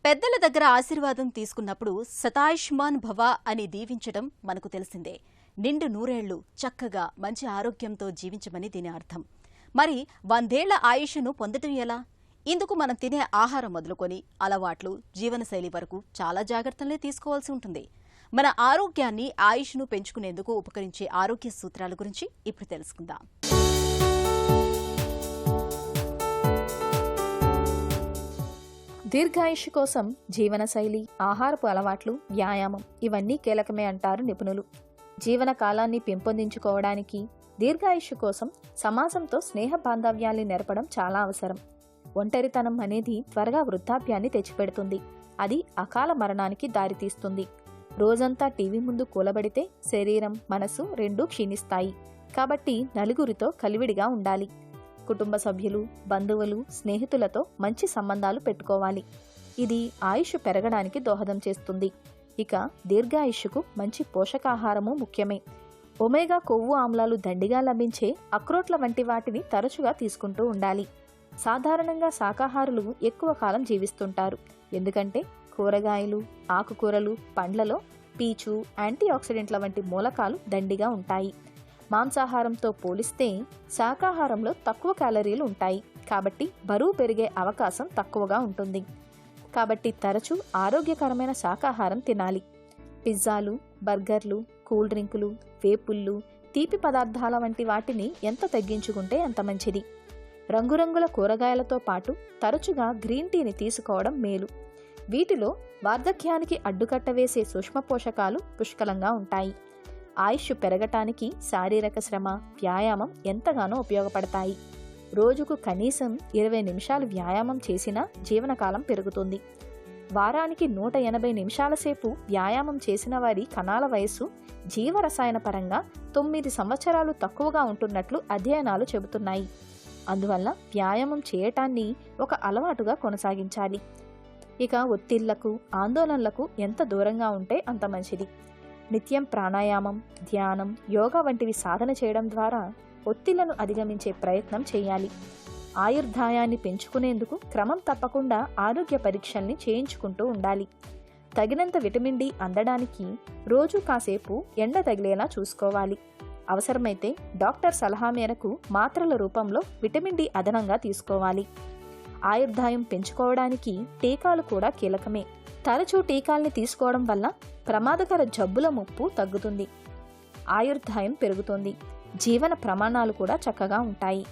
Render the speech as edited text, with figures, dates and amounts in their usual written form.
పెద్దల దగ్గర ఆశీర్వాదం తీసుకున్నప్పుడు శతాయుష్మాన్ భవ అని దీవించడం మనకు తెలిసిందే. నిండు నూరేళ్లు చక్కగా మంచి ఆరోగ్యంతో జీవించమని దీని అర్థం. మరి 100 ఏళ్ల ఆయుష్ను పొందటం ఎలా? ఇందుకు మనం తినే ఆహారం మొదలుకొని అలవాట్లు, జీవనశైలి వరకు చాలా జాగ్రత్తలే తీసుకోవాల్సి ఉంటుంది. మన ఆరోగ్యాన్ని, ఆయుష్ను పెంచుకునేందుకు ఉపకరించే ఆరోగ్య సూత్రాల గురించి ఇప్పుడు తెలుసుకుందాం. దీర్ఘాయుష్షు కోసం జీవనశైలి, ఆహారపు అలవాట్లు, వ్యాయామం ఇవన్నీ కీలకమే అంటారు నిపుణులు. జీవన కాలాన్ని పెంపొందించుకోవడానికి, దీర్ఘాయుష్షు కోసం సమాజంతో స్నేహ బాంధవ్యాల్ని నెరపడం చాలా అవసరం. ఒంటరితనం అనేది త్వరగా వృద్ధాప్యాన్ని తెచ్చిపెడుతుంది. అది అకాల మరణానికి దారితీస్తుంది. రోజంతా టీవీ ముందు కూలబడితే శరీరం, మనసు రెండూ క్షీణిస్తాయి. కాబట్టి నలుగురితో కలివిడిగా ఉండాలి. కుటుంబ సభ్యులు, బంధువులు, స్నేహితులతో మంచి సంబంధాలు పెట్టుకోవాలి. ఇది ఆయుష్ పెరగడానికి దోహదం చేస్తుంది. ఇక దీర్ఘాయుష్షుకు మంచి పోషకాహారము ముఖ్యమే. ఒమేగా కొవ్వు ఆమ్లాలు దండిగా లభించే అక్రోట్ల వంటి వాటిని తరచుగా తీసుకుంటూ ఉండాలి. సాధారణంగా శాకాహారులు ఎక్కువ కాలం జీవిస్తుంటారు. ఎందుకంటే కూరగాయలు, ఆకుకూరలు, పండ్లలో పీచు, యాంటీ ఆక్సిడెంట్ల వంటి మూలకాలు దండిగా ఉంటాయి. మాంసాహారంతో పోలిస్తే శాకాహారంలో తక్కువ క్యాలరీలు ఉంటాయి. కాబట్టి బరువు పెరిగే అవకాశం తక్కువగా ఉంటుంది. కాబట్టి తరచూ ఆరోగ్యకరమైన శాకాహారం తినాలి. పిజ్జాలు, బర్గర్లు, కూల్ డ్రింకులు, వేపుళ్ళు, తీపి పదార్థాల వంటి వాటిని ఎంత తగ్గించుకుంటే అంత మంచిది. రంగురంగుల కూరగాయలతో పాటు తరచుగా గ్రీన్ టీని తీసుకోవడం మేలు. వీటిలో వార్ధక్యానికి అడ్డుకట్ట వేసే సూక్ష్మ పోషకాలు పుష్కలంగా ఉంటాయి. ఆయుష్ పెరగటానికి శారీరక శ్రమ, వ్యాయామం ఎంతగానో ఉపయోగపడతాయి. రోజుకు కనీసం 20 నిమిషాలు వ్యాయామం చేసినా జీవనకాలం పెరుగుతుంది. వారానికి 180 నిమిషాల సేపు వ్యాయామం చేసిన వారి కణాల వయస్సు జీవరసాయన పరంగా 9 సంవత్సరాలు తక్కువగా ఉంటున్నట్లు అధ్యయనాలు చెబుతున్నాయి. అందువల్ల వ్యాయామం చేయటాన్ని ఒక అలవాటుగా కొనసాగించాలి. ఇక ఒత్తిళ్లకు, ఆందోళనలకు ఎంత దూరంగా ఉంటే అంత మంచిది. నిత్యం ప్రాణాయామం, ధ్యానం, యోగా వంటివి సాధన చేయడం ద్వారా ఒత్తిళ్లను అధిగమించే ప్రయత్నం చేయాలి. ఆయుర్దాయాన్ని పెంచుకునేందుకు క్రమం తప్పకుండా ఆరోగ్య పరీక్షల్ని చేయించుకుంటూ ఉండాలి. తగినంత విటమిన్ డి అందడానికి రోజు కాసేపు ఎండ తగిలేలా చూసుకోవాలి. అవసరమైతే డాక్టర్ సలహా మేరకు మాత్రల రూపంలో విటమిన్ డి అదనంగా తీసుకోవాలి. ఆయుర్దాయం పెంచుకోవడానికి టీకాలు కూడా కీలకమే. తరచూ టీకాల్ని తీసుకోవడం వల్ల ప్రమాదకర జబ్బుల ముప్పు తగ్గుతుంది. ఆయుర్దాయం పెరుగుతుంది. జీవన ప్రమాణాలు కూడా చక్కగా ఉంటాయి.